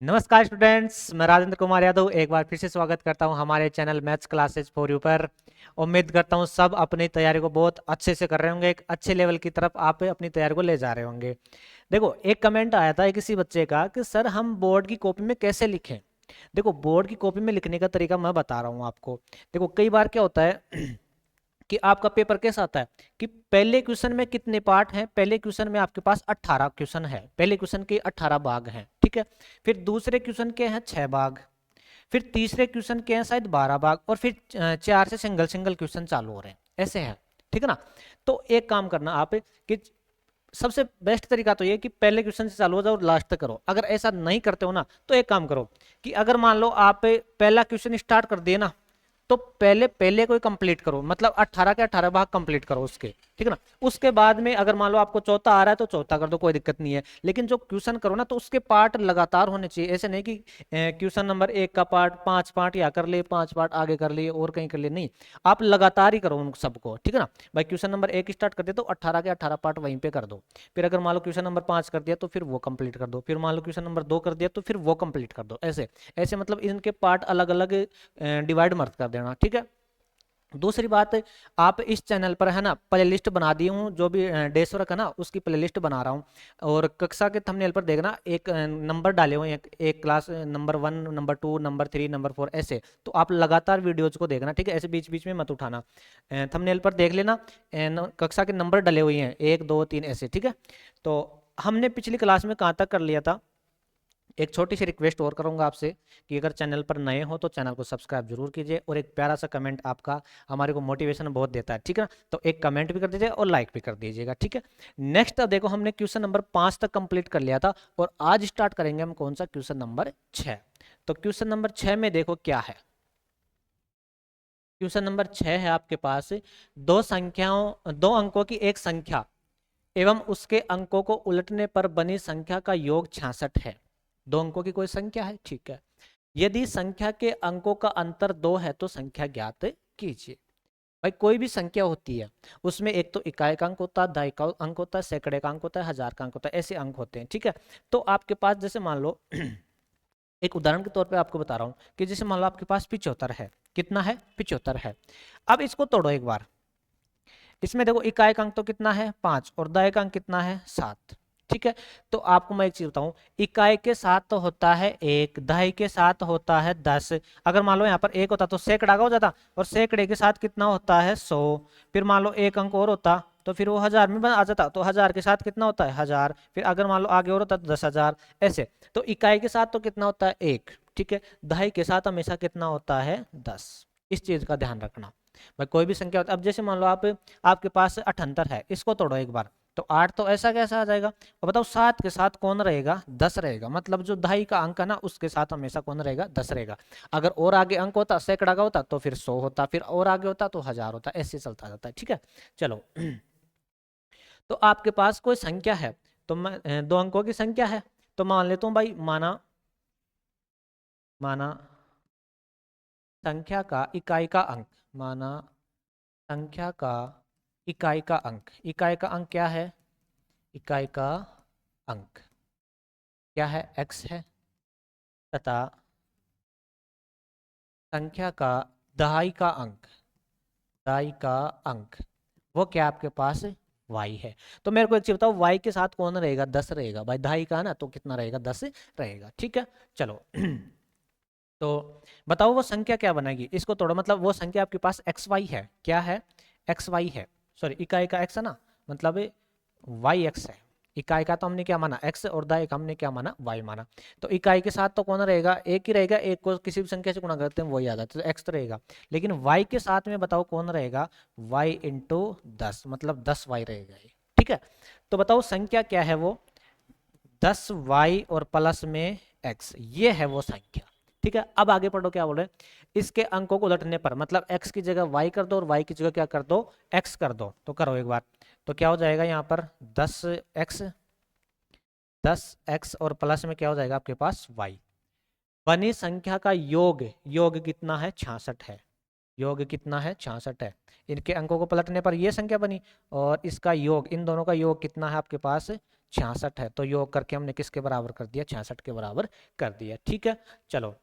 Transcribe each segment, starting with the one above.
नमस्कार स्टूडेंट्स, मैं राजेंद्र कुमार यादव एक बार फिर से स्वागत करता हूं हमारे channel maths classes for you पर। उम्मीद करता हूं सब अपनी तैयारी को बहुत अच्छे से कर रहे होंगे, एक अच्छे लेवल की तरफ आप अपनी तैयारी को ले जा रहे होंगे। देखो, एक कमेंट आया था किसी बच्चे का कि सर हम बोर्ड की कॉपी में कैसे लिखें। देखो, बोर्ड की कॉपी में लिखने का तरीका मैं बता रहा हूँ आपको। देखो, कई बार क्या होता है कि आपका पेपर कैसा आता है कि पहले क्वेश्चन में कितने पार्ट हैं। पहले क्वेश्चन में आपके पास 18 क्वेश्चन है, पहले क्वेश्चन के 18 भाग हैं, ठीक है। फिर दूसरे क्वेश्चन के हैं 6 भाग, फिर तीसरे क्वेश्चन के हैं शायद 12 भाग, और फिर 4 से सिंगल सिंगल क्वेश्चन चालू हो रहे हैं, ऐसे हैं, ठीक है ना। तो एक काम करना आप कि सबसे बेस्ट तरीका तो ये कि पहले क्वेश्चन से चालू हो जाओ और लास्ट तक करो। अगर ऐसा नहीं करते हो ना तो एक काम करो कि अगर मान लो आप पहला क्वेश्चन स्टार्ट कर दिए ना, तो पहले पहले कोई कंप्लीट करो, मतलब 18 के 18 भाग कंप्लीट करो उसके, ठीक है ना। उसके बाद में अगर मान लो आपको चौथा आ रहा है तो चौथा कर दो, कोई दिक्कत नहीं है। लेकिन जो क्वेश्चन करो ना तो उसके पार्ट लगातार होने चाहिए। ऐसे नहीं कि क्वेश्चन नंबर 1 का पार्ट 5 पार्ट या कर लिए, 5 पार्ट आगे कर लिए और कहीं कर लिए, नहीं। आप लगातार ही करो उन सबको, ठीक है ना। भाई क्वेश्चन नंबर 1 स्टार्ट कर दिया तो 18 के 18 पार्ट वहीं पे कर दो। फिर अगर मान लो क्वेश्चन नंबर 5 कर दिया तो फिर वो कंप्लीट कर दो। फिर मान लो क्वेश्चन नंबर 2 कर दिया तो फिर वो कंप्लीट कर दो। ऐसे ऐसे मतलब इनके पार्ट अलग अलग डिवाइड मत कर देना, ठीक है। दूसरी बात, आप इस चैनल पर है ना प्लेलिस्ट बना दी हूँ, जो भी डेस वर्क है ना उसकी प्लेलिस्ट बना रहा हूँ। और कक्षा के थंबनेल पर देखना एक नंबर डाले हुए हैं, एक class number 1 number 2 number 3 number 4 ऐसे। तो आप लगातार वीडियोज को देखना, ठीक है, ऐसे बीच बीच में मत उठाना। थंबनेल पर देख लेना, कक्षा के नंबर डले हुए हैं 1 2 3 ऐसे, ठीक है। तो हमने पिछली क्लास में कहाँ तक कर लिया था। एक छोटी सी रिक्वेस्ट और करूंगा आपसे कि अगर चैनल पर नए हो तो चैनल को सब्सक्राइब जरूर कीजिए, और एक प्यारा सा कमेंट आपका हमारे को मोटिवेशन बहुत देता है, ठीक है ना। तो एक कमेंट भी कर दीजिए और लाइक भी कर दीजिएगा, ठीक है। नेक्स्ट देखो, हमने क्वेश्चन नंबर 5 तक कंप्लीट कर लिया था, और आज स्टार्ट करेंगे हम कौन सा, क्वेश्चन नंबर 6। तो क्वेश्चन नंबर 6 में देखो क्या है। क्वेश्चन नंबर 6 है आपके पास, दो अंकों की एक संख्या एवं उसके अंकों को उलटने पर बनी संख्या का योग 66 है। दो अंकों की कोई संख्या है, ठीक है। यदि संख्या के अंकों का अंतर 2 है तो संख्या ज्ञात कीजिए। भाई कोई भी संख्या होती है उसमें एक तो इकाई का अंक होता है, दहाई का अंक होता है, सैकड़े का अंक होता है, हजार का अंक होता है, ऐसे अंक होते हैं, ठीक है। तो आपके पास जैसे मान लो एक उदाहरण के तौर पे आपको बता रहा हूं कि जैसे मान लो आपके पास 75 है। कितना है? 75 है। अब इसको तोड़ो एक बार। इसमें देखो इकाई का अंक तो कितना है 5, और दहाई का अंक कितना है 7, ठीक है। तो आपको मैं एक चीज बताऊं, इकाई के साथ तो होता है 1, दहाई के साथ होता है 10। अगर मान लो यहाँ पर 1 होता तो सैकड़ा का हो जाता, और सैकड़े के साथ कितना होता है 100। फिर मान लो एक अंक और होता तो फिर वो 1000 में आ जाता, तो 1000 के साथ कितना होता है 1000। फिर अगर मान लो आगे और होता तो 10,000 ऐसे। तो इकाई के साथ तो कितना होता है 1, ठीक है। दहाई के साथ हमेशा कितना होता है 10। इस चीज का ध्यान रखना। भाई कोई भी संख्या होती है, अब जैसे मान लो आपके पास 78 है, इसको तोड़ो एक बार। तो 8 तो ऐसा कैसा आ जाएगा। और बताओ 7 के साथ कौन रहेगा 10 रहेगा, मतलब जो दहाई का अंक है ना उसके साथ हमेशा कौन रहेगा 10 रहेगा। अगर और आगे अंक होता सैकड़ा का होता तो फिर 100 होता, फिर और आगे होता तो 1000 होता, ऐसे चलता जाता है, ठीक है। चलो तो आपके पास कोई संख्या है, तो मैं 2 अंकों की संख्या है, तो मान लेता हूँ भाई, माना माना संख्या का इकाई का अंक, माना संख्या का इकाई का अंक, इकाई का अंक क्या है, इकाई का अंक क्या है x है, तथा संख्या का दहाई का अंक, दहाई का अंक वो क्या आपके पास y है। तो मेरे को एक चीज बताओ, y के साथ कौन रहेगा 10 रहेगा। भाई दहाई का है ना तो कितना रहेगा 10 रहेगा, ठीक है। चलो तो बताओ वो संख्या क्या बनेगी, इसको तोड़ो, मतलब वो संख्या आपके पास xy है, क्या है xy है, सॉरी इकाई का x है ना, मतलब yx है। इकाई का तो हमने क्या माना x, और दहाई का हमने क्या माना y माना। तो इकाई के साथ तो कौन रहेगा एक ही रहेगा, एक को किसी भी संख्या से गुणा करते हैं वही आ जाता है, तो x तो रहेगा। लेकिन y के साथ में बताओ कौन रहेगा, y इंटू 10, मतलब 10y रहेगा ये, ठीक है। तो बताओ संख्या क्या है वो 10y और प्लस में x, ये है वो संख्या, ठीक है। अब आगे पढ़ो क्या बोल रहे हैं, इसके अंकों को उलटने पर, मतलब x की जगह y कर दो और y की जगह क्या कर दो x कर दो। तो करो एक बार, तो क्या हो जाएगा यहाँ पर 10x और प्लस में क्या हो जाएगा आपके पास y। बनी संख्या का योग, योग कितना है 66 है, योग कितना है 66 है। इनके अंकों को पलटने पर ये संख्या बनी और इसका योग, इन दोनों का योग कितना है आपके पास 66 है। तो योग करके हमने किसके बराबर कर दिया 66 के बराबर कर दिया। ठीक है, चलो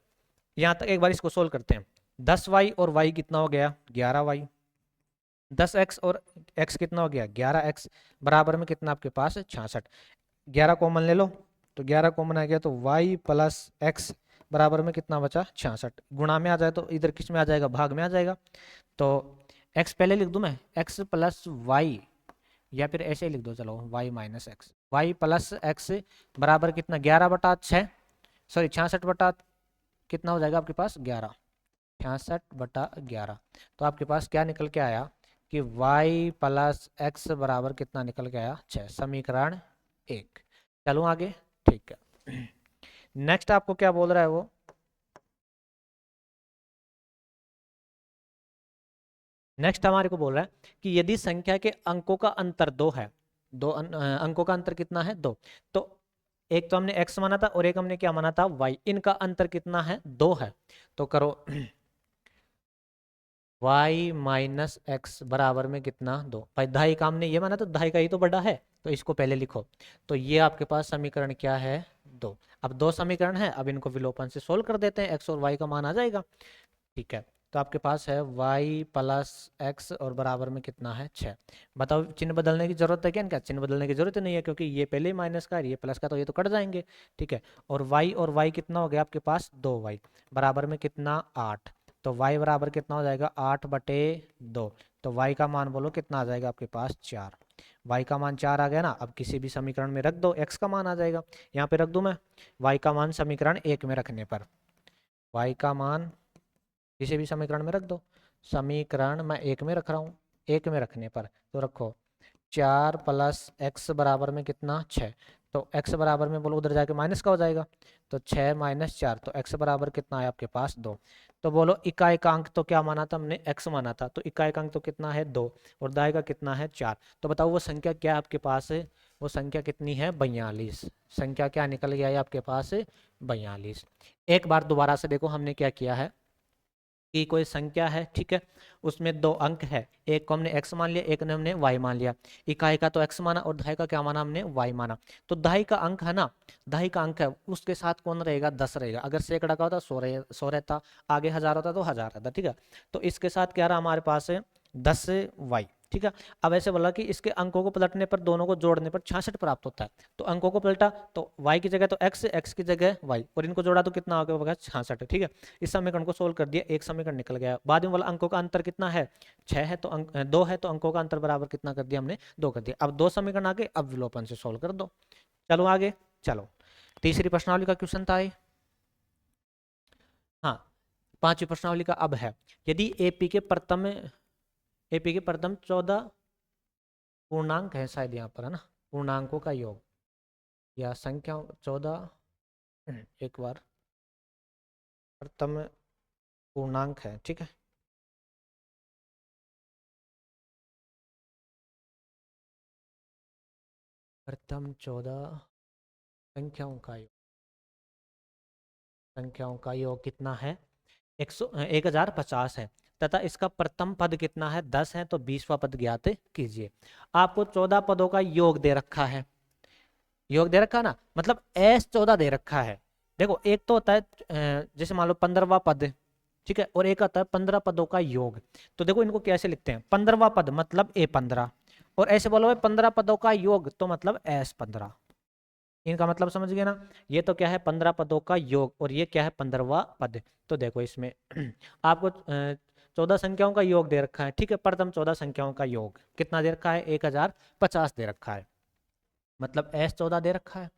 यहाँ तक एक बार इसको सोल्व करते हैं। 10y और y कितना हो गया 11y, 10x और x कितना हो गया 11x, बराबर में कितना आपके पास 66। 11 कॉमन ले लो तो 11 कॉमन आ गया, तो y प्लस एक्स बराबर में कितना बचा 66। गुणा में आ जाए तो इधर किस में आ जाएगा भाग में आ जाएगा। तो x पहले लिख दूं मैं, x प्लस वाई, या फिर ऐसे ही लिख दो चलो y minus x, y plus x बराबर कितना 11/6, सॉरी 66 कितना हो जाएगा आपके पास 11, 66/11। तो आपके पास क्या निकल के आया कि y प्लस एक्स बराबर कितना निकल के आया 6, समीकरण 1। चलो आगे, ठीक है। नेक्स्ट आपको क्या बोल रहा है वो, नेक्स्ट हमारे को बोल रहा है कि यदि संख्या के अंकों का अंतर 2 है, अंकों का अंतर कितना है 2, तो एक तो हमने x माना था और एक हमने क्या माना था y, इनका अंतर कितना है 2 है। तो करो y माइनस एक्स बराबर में कितना 2, भाई दहाई का हमने ये माना तो दहाई का ही तो बड़ा है, तो इसको पहले लिखो। तो ये आपके पास समीकरण क्या है 2। अब 2 समीकरण है, अब इनको विलोपन से सोल्व कर देते हैं, x और y का मान आ जाएगा। ठीक है, तो आपके पास है y प्लस एक्स और बराबर में कितना है 6। बताओ चिन्ह बदलने की जरूरत है क्या इनका, चिन्ह बदलने की जरूरत नहीं है क्योंकि ये पहले ही माइनस का है, ये प्लस का, तो ये तो कट जाएंगे। ठीक है, और y कितना हो गया आपके पास 2y बराबर में कितना 8, तो y बराबर कितना हो जाएगा 8/2। तो y का मान बोलो कितना आ जाएगा आपके पास 4। y का मान 4 आ गया ना, अब किसी भी समीकरण में रख दो x का मान आ जाएगा। यहाँ पे रख दूं मैं y का मान समीकरण 1 में रखने पर, y का मान किसी भी समीकरण में रख दो, समीकरण मैं 1 में रख रहा हूँ, 1 में रखने पर तो रखो 4 प्लस एक्स बराबर में कितना 6, तो x बराबर में बोलो उधर जाके माइनस का हो जाएगा, तो 6 माइनस 4, तो x बराबर कितना है आपके पास 2। तो बोलो इकाई का अंक तो क्या माना था हमने x माना था, तो इकाई का अंक तो कितना है 2 और दाएं का कितना है 4। तो बताओ वो संख्या क्या आपके पास है, वो संख्या कितनी है 42। संख्या क्या निकल गया है आपके पास 42। एक बार दोबारा से देखो हमने क्या किया है कि कोई संख्या है, ठीक है, उसमें 2 अंक है, एक को हमने x मान लिया, एक ने हमने y मान लिया। इकाई का तो x माना और दहाई का क्या माना हमने y माना। तो दहाई का अंक है ना, दहाई का अंक है उसके साथ कौन रहेगा 10 रहेगा, अगर सैकड़ा का होता 100 रहता, आगे 1000 होता तो 1000 रहता। ठीक है, तो इसके साथ क्या रहा हमारे पास है 10y। ठीक है, अब ऐसे बोला कि इसके अंकों को पलटने पर, दोनों को जोड़ने पर 66 प्राप्त होता है। तो अंकों को पलटा तो y की जगह तो x की जगह y, और इनको जोड़ा तो कितना हो गया 66। ठीक है, इस समीकरण को सोल्व कर दिया, एक समीकरण निकल गया। बाद में बोला अंकों का अंतर कितना है 6 है, तो 2 है, तो अंकों का अंतर बराबर कितना कर दिया हमने 2 कर दिया। अब 2 समीकरण आ गए, अब विलोपन से सोल्व कर दो। चलो आगे, चलो तीसरी प्रश्नावली का क्वेश्चन था ये। हाँ, पांचवी प्रश्नावली का अब है, यदि एपी के प्रथम 14 पूर्णांक है, शायद यहाँ पर है ना, पूर्णांकों का योग या संख्या 14, एक बार प्रथम पूर्णांक है, ठीक है, प्रथम 14 संख्याओं का योग, संख्याओं का योग कितना है 1050 है, तथा इसका प्रथम पद कितना है 10 है, तो 20वां पद ज्ञात कीजिए। आपको 14 पदों का योग दे रखा है, योग दे रखा ना, मतलब S14 दे रखा है। देखो एक तो होता है जैसे मान लो 15वां पद, ठीक है, और एक आता है 15 पदों का योग। तो देखो इनको कैसे लिखते हैं, 15वां पद मतलब A15, और ऐसे बोलो 15 पदों का योग तो मतलब S15। इनका मतलब समझ गए ना, ये तो क्या है 15 पदों का योग और ये क्या है 15वां पद। तो देखो इसमें आपको 14 संख्याओं का योग दे रखा है, ठीक है, प्रथम 14 संख्याओं का योग कितना दे रखा है 1050 दे रखा है, मतलब S14 दे रखा है।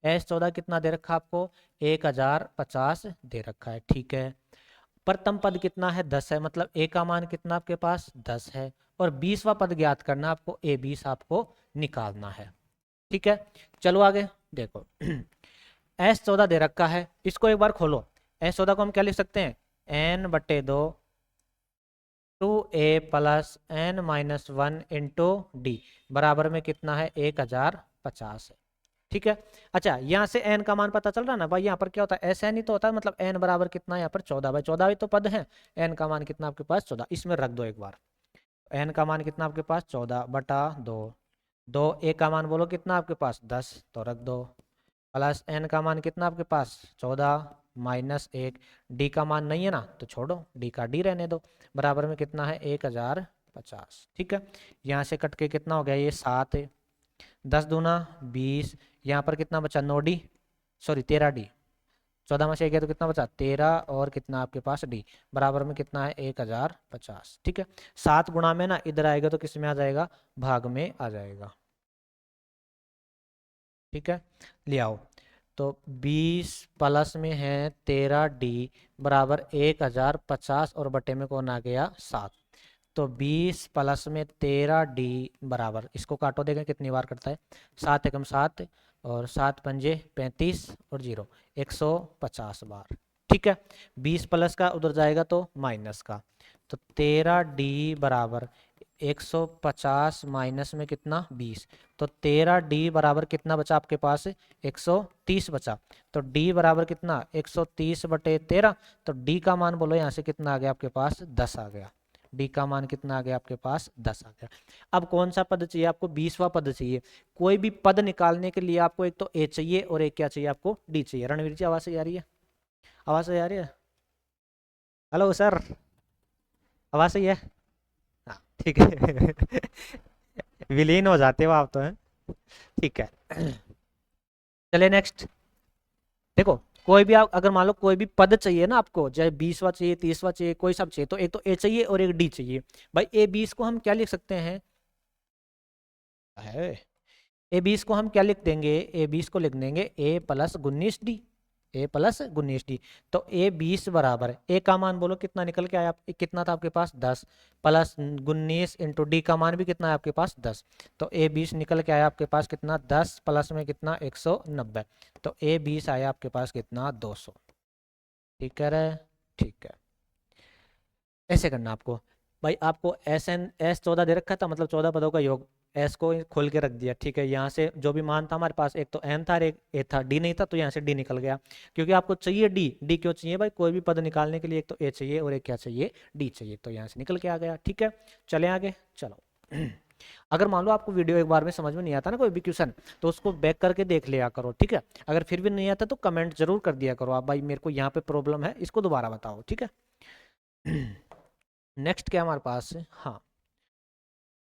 S14 कितना दे रखा है आपको 1050 दे रखा है, ठीक है। प्रथम पद कितना है 10 है, मतलब ए का मान कितना आपके पास 10 है, और 20वां पद ज्ञात करना आपको, A20 आपको निकालना है। ठीक है, चलो आगे देखो S14 दे रखा है, इसको एक बार खोलो। S14 को हम क्या लिख सकते हैं n/2 2a plus n-1 into D बराबर में कितना है 1050 है। ठीक है। अच्छा, यहाँ से n का मान पता चल रहा ना भाई, यहाँ पर क्या होता है, SN ही तो होता है, मतलब n बराबर कितना है यहाँ पर 14, भाई 14 भी तो पद है, n का मान कितना आपके पास 14, इसमें रख दो एक बार। n का मान कितना आपके पास 14/2, 2 a का मान बोलो कितना आपके पास 10, तो रख दो, प्लस n का मान कितना आपके पास 14 माइनस 1, d का मान नहीं है ना तो छोड़ो, d का d रहने दो, बराबर में कितना है 1050। ठीक है, यहाँ से कट के कितना हो गया ये 7 है, 10 दूना 20, यहाँ पर कितना बचा 9d, सॉरी 13d, 14 में से गया तो कितना बचा 13, और कितना आपके पास d, बराबर में कितना है 1050। ठीक है, 7 गुणा में ना इधर आएगा तो किस में आ जाएगा, भाग में आ जाएगा। ठीक है, ले आओ, तो 20 प्लस में है 13d बराबर 1050, और बटे में कौन आ गया 7, तो 20 प्लस में 13d बराबर, इसको काटो देखें कितनी बार करता है, 7 एकम 7, और 7 पंजे 35, और 0 150 बार। ठीक है, 20 प्लस का उधर जाएगा तो माइनस का, तो 13d बराबर 150 माइनस में कितना 20, तो 13d बराबर कितना बचा आपके पास 130 बचा, तो d बराबर कितना 130/13, तो d का मान बोलो यहाँ से कितना आ गया आपके पास 10 आ गया, d का मान कितना आ गया आपके पास 10 आ गया। अब कौन सा पद चाहिए आपको, 20वां पद चाहिए। कोई भी पद निकालने के लिए आपको एक तो a चाहिए और एक क्या चाहिए आपको d चाहिए। रणवीर जी आवाज सही आ रही है, आवाज सही आ रही है, हेलो सर, आवाज सही है, हाँ ठीक है विलीन हो जाते हो आप तो हैं। ठीक है, चलिए नेक्स्ट, देखो कोई भी आप अगर मान लो कोई भी पद चाहिए ना आपको, चाहे 20वां चाहिए 30वां चाहिए कोई सब चाहिए, तो एक तो a चाहिए और एक d चाहिए। भाई a20 को हम क्या लिख सकते हैं, है a20 को हम क्या लिख देंगे, a20 को लिख देंगे a plus 19d, a plus 19d, तो a20 बराबर a का मान बोलो कितना निकल के आया, कितना था आपके पास 10, प्लस 19 इंटू डी का मान भी कितना है आपके पास 10, तो a20 निकल के आया आपके पास कितना 10 प्लस में कितना 190, तो a20 आया आपके पास कितना 200। ठीक है रे, ठीक है, ऐसे करना आपको। भाई आपको S14 दे रखा था, मतलब 14 पदों का योग, एस को खोल के रख दिया। ठीक है, यहाँ से जो भी मान था हमारे पास, एक तो एन था और एक ए था, डी नहीं था, तो यहाँ से डी निकल गया, क्योंकि आपको चाहिए डी। डी क्यों चाहिए भाई, कोई भी पद निकालने के लिए एक तो ए चाहिए और एक क्या चाहिए डी चाहिए, तो यहाँ से निकल के आ गया। ठीक है, चले आगे, चलो अगर मान लो आपको वीडियो एक बार में समझ में नहीं आता ना कोई भी क्वेश्चन, तो उसको बैक करके देख लिया करो। ठीक है, अगर फिर भी नहीं आता तो कमेंट जरूर कर दिया करो आप, भाई मेरे को यहाँ पे प्रॉब्लम है, इसको दोबारा बताओ। ठीक है नेक्स्ट क्या हमारे पास है, हाँ,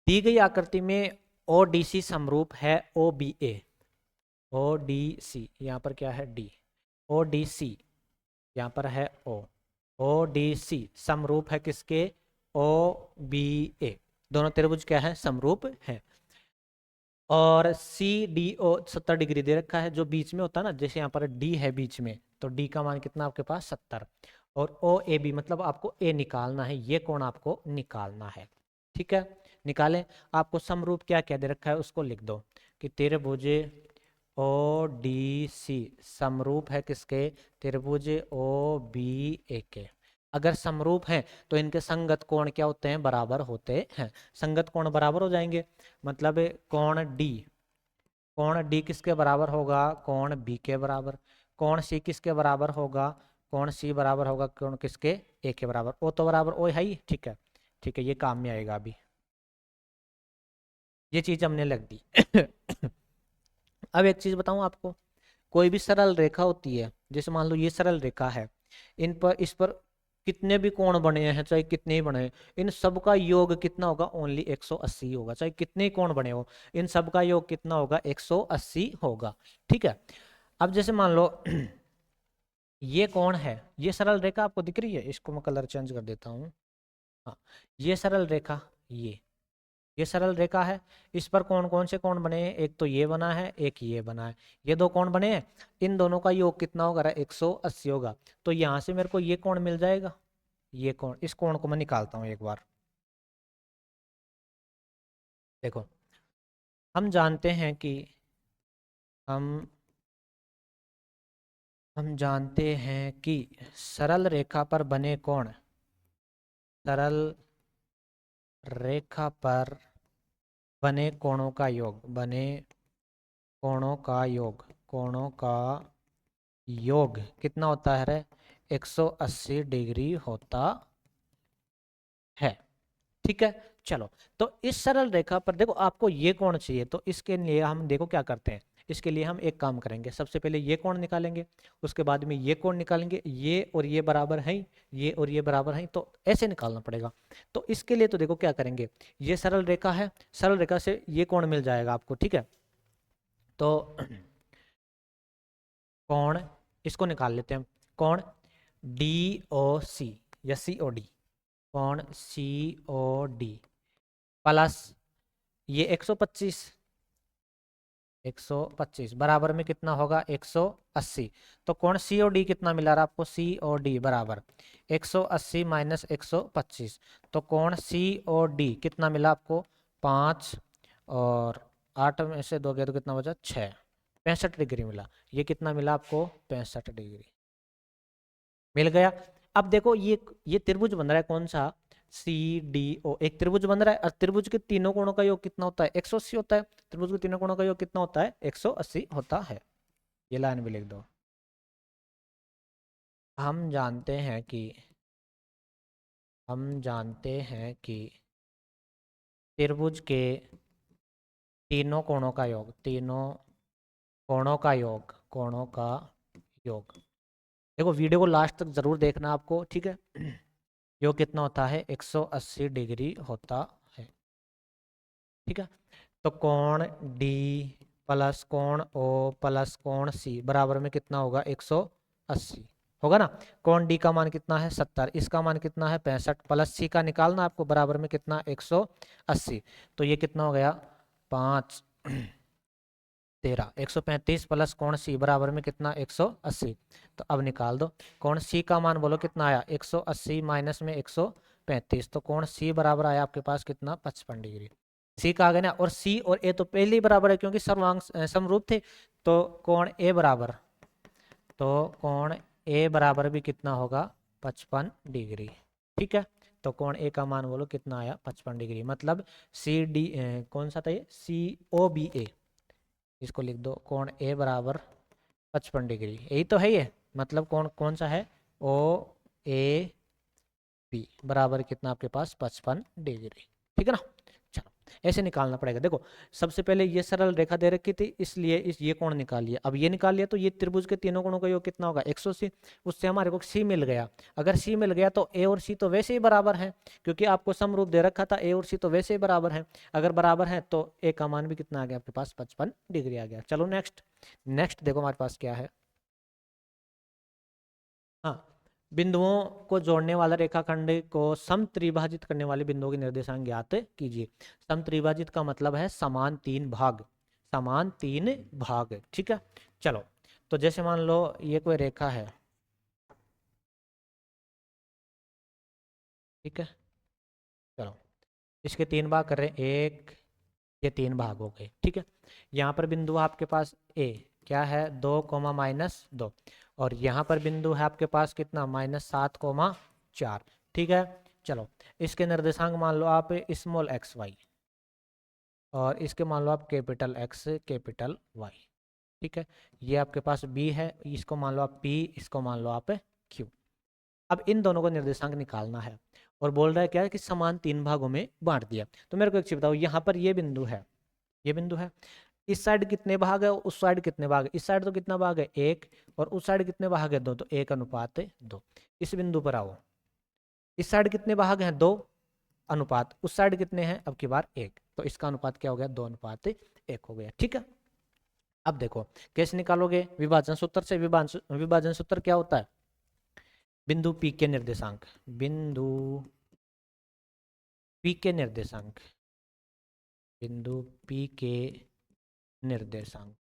दी गई आकृति में ओडीसी समरूप है ओबीए, ओडीसी यहाँ पर क्या है डी, ओडीसी यहाँ पर है ओ, ओडीसी समरूप है किसके, ओबीए, दोनों त्रिभुज क्या है समरूप है, और सी डी ओ 70 डिग्री दे रखा है, जो बीच में होता है ना, जैसे यहाँ पर डी है बीच में, तो डी का मान कितना आपके पास 70, और ओ ए बी मतलब आपको ए निकालना है, ये कोण आपको निकालना है। ठीक है, निकालें, आपको समरूप क्या क्या दे रखा है उसको लिख दो, कि त्रिभुज ओ डी सी समरूप है किसके, त्रिभुज ओ बी ए के। अगर समरूप हैं तो इनके संगत कोण क्या होते हैं, बराबर होते हैं, संगत कोण बराबर हो जाएंगे, मतलब कोण डी, कोण डी किसके बराबर होगा, कोण बी के बराबर, कोण सी किसके बराबर होगा, कोण सी बराबर होगा कोण किसके, ए के बराबर, ओ तो बराबर ओ है ही। ठीक है, ठीक है, ये काम में आएगा अभी, ये चीज हमने लग दी अब एक चीज बताऊं आपको, कोई भी सरल रेखा होती है, जैसे मान लो ये सरल रेखा है, इन पर इस पर कितने भी कोण बने हैं, चाहे कितने ही बने हैं, इन सब का योग कितना होगा, ओनली 180 होगा, चाहे कितने ही कोण बने हो, इन सब का योग कितना होगा 180 होगा। ठीक है, अब जैसे मान लो ये कौन है, ये सरल रेखा आपको दिख रही है, इसको मैं कलर चेंज कर देता हूँ, हाँ, ये सरल रेखा, ये सरल रेखा है, इस पर कौन कौन से कोण बने हैं, एक तो ये बना है एक ये बना है, ये दो कोण बने हैं, इन दोनों का योग कितना होगा 180 होगा, तो यहां से मेरे को ये कोण मिल जाएगा, ये कोण, इस कोण को मैं निकालता हूं एक बार। देखो हम जानते हैं कि हम हम जानते हैं कि सरल रेखा पर बने कोण, सरल रेखा पर बने कोणों का योग, बने कोणों का योग, कोणों का योग कितना होता है रे? 180 डिग्री होता है। ठीक है, चलो। तो इस सरल रेखा पर देखो आपको ये कोण चाहिए, तो इसके लिए हम देखो क्या करते हैं। इसके लिए हम एक काम करेंगे, सबसे पहले ये कोण निकालेंगे, उसके बाद में ये कोण निकालेंगे। ये और ये बराबर है, ये और ये बराबर है, तो ऐसे निकालना पड़ेगा। तो इसके लिए तो देखो क्या करेंगे, ये सरल रेखा है, सरल रेखा से ये कोण मिल जाएगा आपको। ठीक है, तो कोण इसको निकाल लेते हैं। कोण डी ओ सी या सी ओ डी, कोण सी ओ डी प्लस ये 125, 125 बराबर में कितना होगा? 180। तो कोण सी ओ डी कितना मिला रहा आपको? सी ओ डी बराबर 180 माइनस 125। तो कोण सी ओ डी कितना मिला आपको? 5 और 8 में से 2 गया तो कितना बचा? 6, 65 डिग्री मिला। ये कितना मिला आपको? 65 डिग्री मिल गया। अब देखो ये त्रिभुज बन रहा है कौन सा? सी डी ओ, एक त्रिभुज बन रहा है, और त्रिभुज के तीनों कोणों का योग कितना होता है? 180 होता है। त्रिभुज के तीनों कोणों का योग कितना होता है? 180 होता है। ये लाइन भी लिख दो। हम जानते हैं कि हम जानते हैं कि त्रिभुज के तीनों कोणों का योग, तीनों कोणों का योग, कोणों का योग, देखो वीडियो को लास्ट तक जरूर देखना आपको। ठीक है, योग कितना होता है? 180 डिग्री होता है। ठीक है, तो कोण डी प्लस कोण ओ प्लस कोण सी बराबर में कितना होगा? 180 होगा ना। कोण डी का मान कितना है? 70, इसका मान कितना है? 65, प्लस सी का निकालना आपको, बराबर में कितना? 180। तो ये कितना हो गया? 5 13, 135 प्लस कोण सी बराबर में कितना? 180। तो अब निकाल दो, कोण सी का मान बोलो कितना आया? 180 माइनस में 135, तो कोण सी बराबर आया आपके पास कितना? 55 डिग्री। सी का आ गया ना, और सी और ए तो पहले ही बराबर है क्योंकि सर्वांग समरूप थे। तो कोण ए बराबर, तो कोण ए बराबर भी कितना होगा? 55 डिग्री। ठीक है, तो कोण ए का मान बोलो कितना आया? 55 डिग्री। मतलब सी डी कौन सा था ये? सी ओ बी ए, इसको लिख दो, कोण ए बराबर 55 डिग्री। यही तो है ये, मतलब कौन कौन सा है? ओ ए बी बराबर कितना आपके पास? 55 डिग्री। ठीक है ना, चलो ऐसे निकालना पड़ेगा। देखो सबसे पहले ये सरल रेखा दे रखी थी, इसलिए इस ये कोण निकाल लिया। अब ये निकाल लिया तो ये त्रिभुज के तीनों कोणों का योग कितना होगा? 180। उससे हमारे को सी मिल गया। अगर सी मिल गया तो ए और सी तो वैसे ही बराबर है, क्योंकि आपको समरूप दे रखा था, ए और सी तो वैसे ही बराबर है। अगर बराबर है तो ए का मान भी कितना आ गया आपके पास? 55 डिग्री आ गया। चलो नेक्स्ट, नेक्स्ट देखो हमारे पास क्या है। हाँ, बिंदुओं को जोड़ने वाला रेखाखंड को समत्रिभाजित करने वाले बिंदुओं के निर्देशांक ज्ञात कीजिए। समत्रिभाजित का मतलब है समान 3 भाग, समान 3 भाग। ठीक है, चलो। तो जैसे मान लो ये कोई रेखा है, ठीक है, चलो इसके 3 भाग कर रहे हैं, एक, ये 3 भाग हो गए। ठीक है, यहाँ पर बिंदु आपके पास ए क्या है? 2, -2, और यहाँ पर बिंदु है आपके पास कितना? -7, 4। ठीक है, चलो इसके निर्देशांक मान लो आप स्मॉल एक्स वाई, और इसके मान लो आप कैपिटल एक्स कैपिटल वाई। ठीक है, ये आपके पास बी है, इसको मान लो आप पी, इसको मान लो आप क्यू। अब इन दोनों को निर्देशांक निकालना है, और बोल रहा है क्या है कि समान 3 भागों में बांट दिया। तो मेरे को एक चीज बताओ, यहाँ पर ये बिंदु है, ये बिंदु है, इस साइड कितने भाग है, उस साइड कितने भाग है? इस साइड तो कितना भाग है? 1, और उस साइड कितने भाग है? 2, तो 1:2। इस बिंदु पर आओ, इस साइड कितने भाग हैं? 2 अनुपात, उस साइड कितने हैं? अब की बार 1, तो इसका अनुपात क्या हो गया? 2:1 हो गया। ठीक है, अब देखो कैसे निकालोगे? विभाजन सूत्र से। विभाजन सूत्र क्या होता है? बिंदु पी के निर्देशांक, बिंदु पी के निर्देशांक, बिंदु पी के निर्देशांक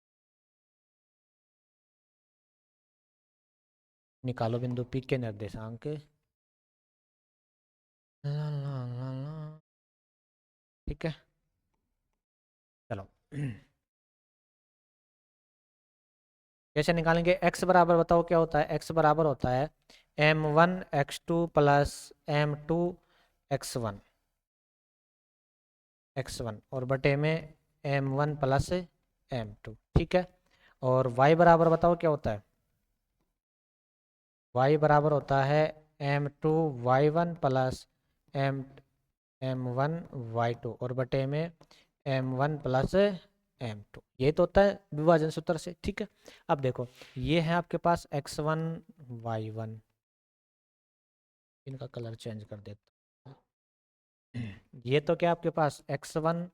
निकालो। बिंदु पी के निर्देशांक, ला ला ला ला। ठीक है, चलो कैसे निकालेंगे? x बराबर बताओ क्या होता है? x बराबर होता है m1 x2 plus m2 x1 और बटे में m1 प्लस m2, ठीक है। और y बराबर बताओ क्या होता है, y बराबर होता है m2 y1 plus m m1 y2 और बटे में m1 प्लस m2, ये तो होता है विभाजन सूत्र से, ठीक है। अब देखो ये है आपके पास x1 y1, इनका कलर चेंज कर देता हूं। ये तो क्या आपके पास x1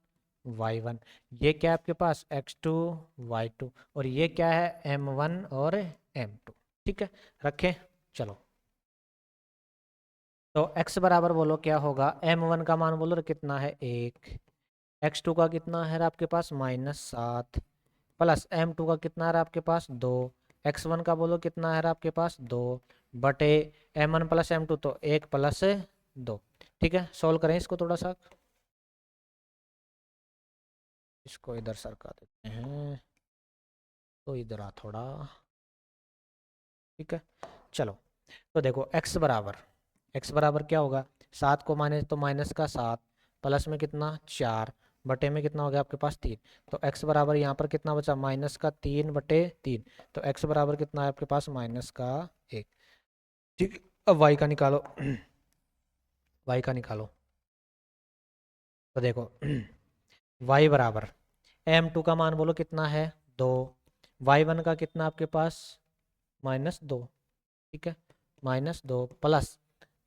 y1, ये क्या है आपके पास x2 y2 और ये क्या है m1 और m2, ठीक है। रखें, चलो तो x बराबर बोलो क्या होगा, m1 का मान बोलो कितना है 1, x2 का कितना है आपके पास -7 प्लस m2 का कितना है आपके पास 2, x1 का बोलो कितना है आपके पास 2 बटे m1 प्लस m2 तो 1 प्लस 2, ठीक है। सोल्व करें इसको थोड़ा सा, इसको इधर सरका देते हैं तो इधर आ थोड़ा, ठीक है। चलो तो देखो x बराबर क्या होगा, 7 को माइनस तो माइनस का 7 प्लस में कितना 4 बटे में कितना हो गया आपके पास 3, तो x बराबर यहाँ पर कितना बचा माइनस का 3 बटे 3, तो x बराबर कितना है आपके पास माइनस का 1, ठीक। अब y का निकालो y का निकालो, तो देखो y बराबर m2 का मान बोलो कितना है 2, y1 का कितना आपके पास -2, ठीक है, -2 प्लस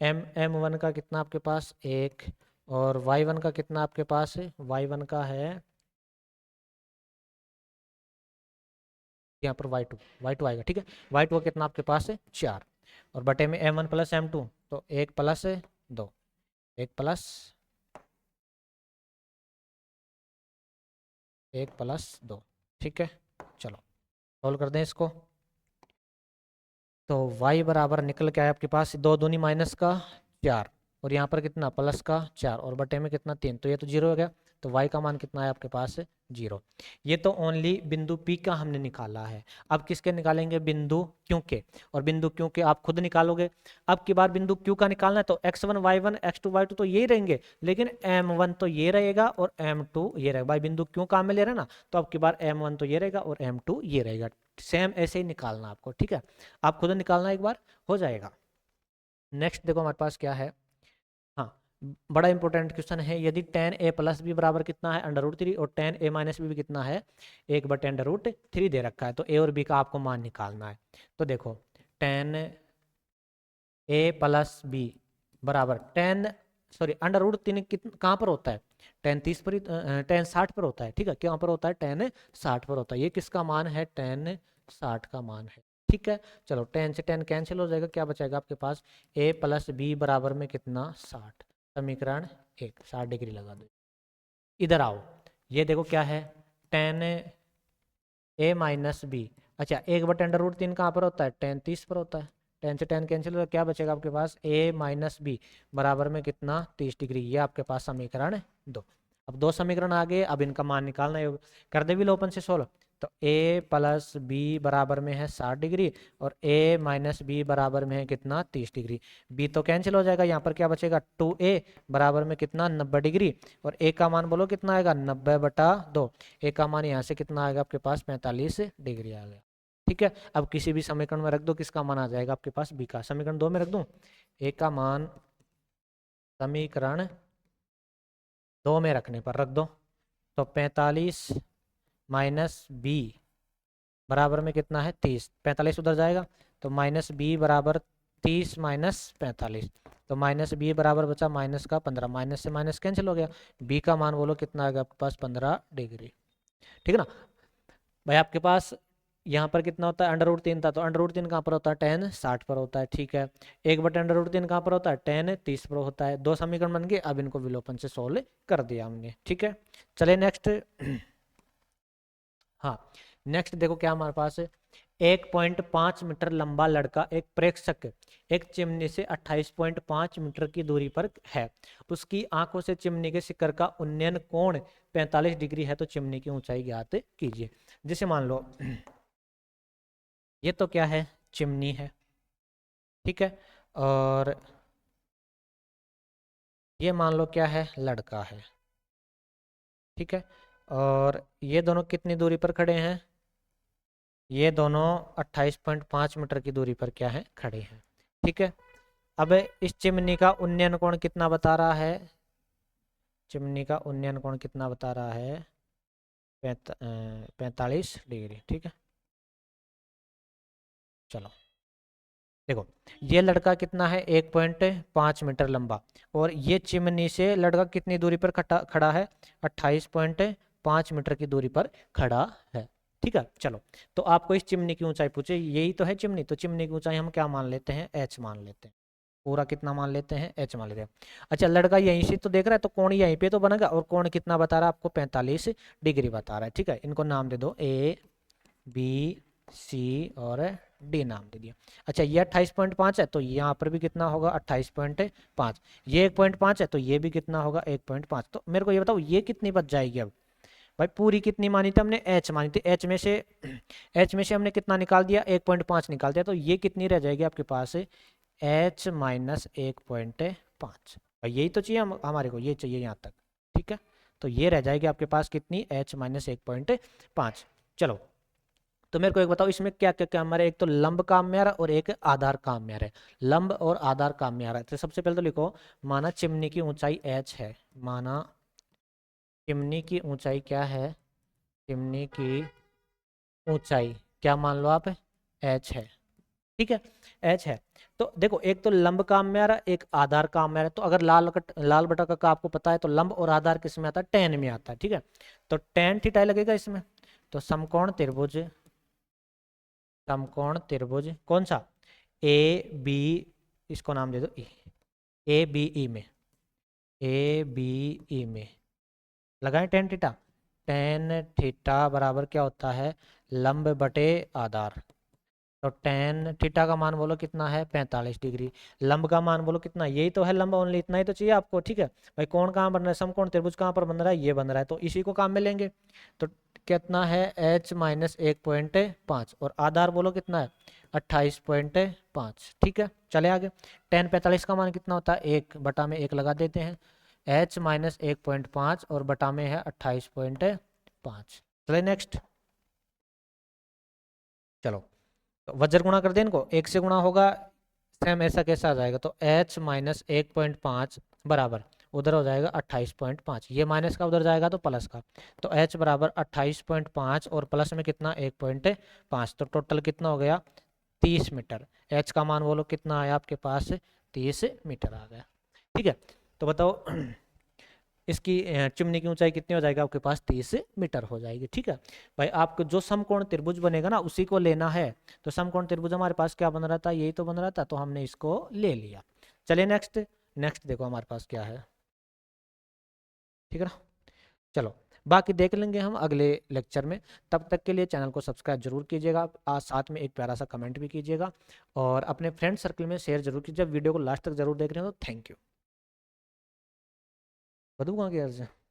m1 का कितना आपके पास 1 और y1 का कितना आपके पास है, y1 का है यहाँ पर y2 आएगा, ठीक है। y2 का कितना आपके पास है 4 और बटे में m1 प्लस m2 तो 1 प्लस 2, 1 प्लस 2, ठीक है। चलो सॉल्व कर दें इसको, तो y बराबर निकल के आया आपके पास 2 दूनी माइनस का 4 और यहाँ पर कितना प्लस का 4 और बटे में कितना 3, तो ये तो 0 हो गया, तो y का मान कितना है आपके पास 0। ये तो ओनली बिंदु P का हमने निकाला है। अब किसके निकालेंगे, बिंदु Q के, और बिंदु Q के आप खुद निकालोगे। अब की बार बिंदु Q का निकालना है तो x1 y1 x2 y2 तो यही रहेंगे, लेकिन m1 तो ये रहेगा और m2 ये रहेगा। भाई बिंदु Q काम में ले रहे हैं ना, तो अब की बार m1 तो ये रहेगा और m2 ये रहेगा, सेम ऐसे ही निकालना आपको, ठीक है। आप खुद निकालना एक बार हो जाएगा। नेक्स्ट देखो हमारे पास क्या है, हाँ बड़ा इंपॉर्टेंट क्वेश्चन है, यदि tan a प्लस बी बराबर कितना है √3 और tan a माइनस बी भी कितना है 1/√3 दे रखा है, तो a और b का आपको मान निकालना है। तो देखो tan a प्लस बी बराबर √3 कहाँ पर होता है, tan 30 पर tan 60 पर होता है, ठीक है। कहाँ पर होता है, tan 60 पर होता है। ये किसका मान है, tan 60 का मान है, ठीक है। चलो tan से tan कैंसिल हो जाएगा, क्या बचेगा आपके पास a प्लस बी बराबर में कितना 60, समीकरण 1, 60 डिग्री लगा दो। इधर आओ, ये देखो क्या है tan a माइनस बी, अच्छा 1/√3 कहाँ पर होता है, tan 30 पर होता है। tan से tan कैंसिल होगा, क्या बचेगा आपके पास a माइनस बी बराबर में कितना 30 डिग्री, ये आपके पास समीकरण 2। अब 2 समीकरण आ गए, अब इनका मान निकालना है, कर दे विलोपन से सोल्व, तो a प्लस बी बराबर में है 60 डिग्री और a माइनस बी बराबर में है कितना 30 डिग्री, b तो कैंसिल हो जाएगा, यहाँ पर क्या बचेगा 2a बराबर में कितना 90 डिग्री और a का मान बोलो कितना आएगा 90/2, a का मान यहाँ से कितना आएगा आपके पास 45 डिग्री आ गया, ठीक है। अब किसी भी समीकरण में रख दो, किसका मान आ जाएगा आपके पास b का, समीकरण 2 में रख दूं, a का मान समीकरण 2 में रखने पर रख दो, तो 45 माइनस बी बराबर में कितना है 30, 45 उधर जाएगा तो माइनस बी बराबर 30 माइनस 45, तो माइनस बी बराबर बचा माइनस का 15, माइनस से माइनस कैंसिल हो गया, बी का मान बोलो कितना आएगा आपके पास 15 डिग्री, ठीक है ना। भाई आपके पास यहाँ पर कितना होता है √3 था, तो √3 कहाँ पर होता है tan 60 पर होता है, ठीक है। 1/√3 कहाँ पर होता है tan 30 पर होता है। 2 समीकरण बन गए, अब इनको विलोपन से सोल्व कर दिया हमने, ठीक है। चलिए नेक्स्ट, हाँ नेक्स्ट देखो क्या हमारे पास है, 1.5 मीटर लंबा लड़का एक प्रेक्षक एक चिमनी से 28.5 मीटर की दूरी पर है, उसकी आंखों से चिमनी के शिखर का उन्नयन कोण 45 डिग्री है, तो चिमनी की ऊंचाई ज्ञात कीजिए। जैसे मान लो ये तो क्या है, चिमनी है, ठीक है, और ये मान लो क्या है, लड़का है, ठीक है। और ये दोनों कितनी दूरी पर खड़े हैं? ये दोनों 28.5 मीटर की दूरी पर क्या है, खड़े हैं। ठीक है। अब इस चिमनी का उन्नयन कोण कितना बता रहा है? चिमनी का उन्नयन कोण कितना बता रहा है? 45 डिग्री। ठीक है, चलो देखो, ये लड़का कितना है, 1.5 मीटर लंबा, और ये चिमनी से लड़का कितनी दूरी पर खड़ा है? 28.5 मीटर की दूरी पर खड़ा है। ठीक है, चलो, तो आपको इस चिमनी की ऊंचाई पूछे, यही तो है चिमनी, तो चिमनी की ऊंचाई हम क्या मान लेते हैं? h मान लेते हैं। पूरा कितना मान लेते हैं? h मान लेते हैं। अच्छा, लड़का यहीं से तो देख रहा है, तो कोण यहीं पे तो बनेगा, और कोण कितना बता रहा है आपको? 45 डिग्री बता रहा है। ठीक है, इनको नाम दे दो, ए बी सी और डी नाम दे दिया। अच्छा, ये 28.5 है, तो यहाँ पर भी कितना होगा? 28.5। ये 1.5 है, तो ये भी कितना होगा? 1.5। तो मेरे को ये बताओ, ये कितनी बच जाएगी अब? भाई पूरी कितनी मानी थी हमने? एच मानी थी। एच में से एच में से हमने कितना निकाल दिया? 1.5 निकाल दिया, तो ये कितनी रह जाएगी आपके पास? H minus 1.5। भाई यही तो चाहिए हमारे को, ये चाहिए यहाँ तक। ठीक है, तो ये रह जाएगी आपके पास कितनी? H minus 1.5। चलो, तो मेरे को एक बताओ, इसमें क्या क्या काम है? एक तो लंब काम्य है और एक आधार काम्य है। लंब और आधार काम्य है। तो सबसे पहले तो लिखो, माना चिमनी की ऊंचाई h है। माना चिमनी की ऊंचाई क्या है? चिमनी की ऊंचाई क्या मान लो आप? h है। ठीक है, h है। तो देखो, एक तो लंब काम्य है, एक आधार काम्य है। तो अगर लाल बटा का आपको पता है, तो लंब और आधार किस में आता है? टेन में आता है। ठीक है, तो टेन थीटा लगेगा इसमें। तो समकोण त्रिभुज, समकोण त्रिभुज कौन सा? ए बी, इसको नाम दे दो ई। ए बी ई में, ए बी ई में लगाएं टेन थीटा। टेन थीटा बराबर क्या होता है? लंब बटे आधार। तो टेन थीटा का मान बोलो कितना है? 45 डिग्री। लंब का मान बोलो कितना? यही तो है लंब, ओनली इतना ही तो चाहिए आपको। ठीक है भाई, कौन कहाँ बन रहा है? समकोण त्रिभुज कहाँ पर बन रहा है? ये बन रहा है, तो इसी को काम में लेंगे। तो कितना है? h माइनस 1.5, और आधार बोलो कितना है? 28.5। ठीक है, चले आगे। टेन 45 का मान कितना होता है? 1/1 लगा देते हैं। h माइनस 1.5 और बटा में है 28.5। चले नेक्स्ट। चलो, तो वज्र गुणा कर दे इनको, एक से गुणा होगा, सेम ऐसा कैसा आ जाएगा? तो h माइनस 1.5 बराबर उधर हो जाएगा 28.5। ये माइनस का उधर जाएगा तो प्लस का। तो h बराबर 28.5 और प्लस में कितना? 1.5। तो टोटल कितना हो गया? 30 मीटर। h का मान बोलो कितना आया आपके पास? 30 मीटर आ गया। ठीक है, तो बताओ इसकी चिमनी की ऊंचाई कितनी हो जाएगी आपके पास? 30 मीटर हो जाएगी। ठीक है भाई, आपको जो समकोण त्रिभुज बनेगा ना, उसी को लेना है। तो समकोण त्रिभुज हमारे पास क्या बन रहा था? यही तो बन रहा था, तो हमने इसको ले लिया। चलिए नेक्स्ट। नेक्स्ट देखो हमारे पास क्या है। ठीक है ना, चलो, बाकी देख लेंगे हम अगले लेक्चर में। तब तक के लिए चैनल को सब्सक्राइब जरूर कीजिएगा, आज साथ में एक प्यारा सा कमेंट भी कीजिएगा, और अपने फ्रेंड सर्कल में शेयर जरूर कीजिए। वीडियो को लास्ट तक जरूर देख रहे हो तो थैंक यू। बदू कहाँ गया?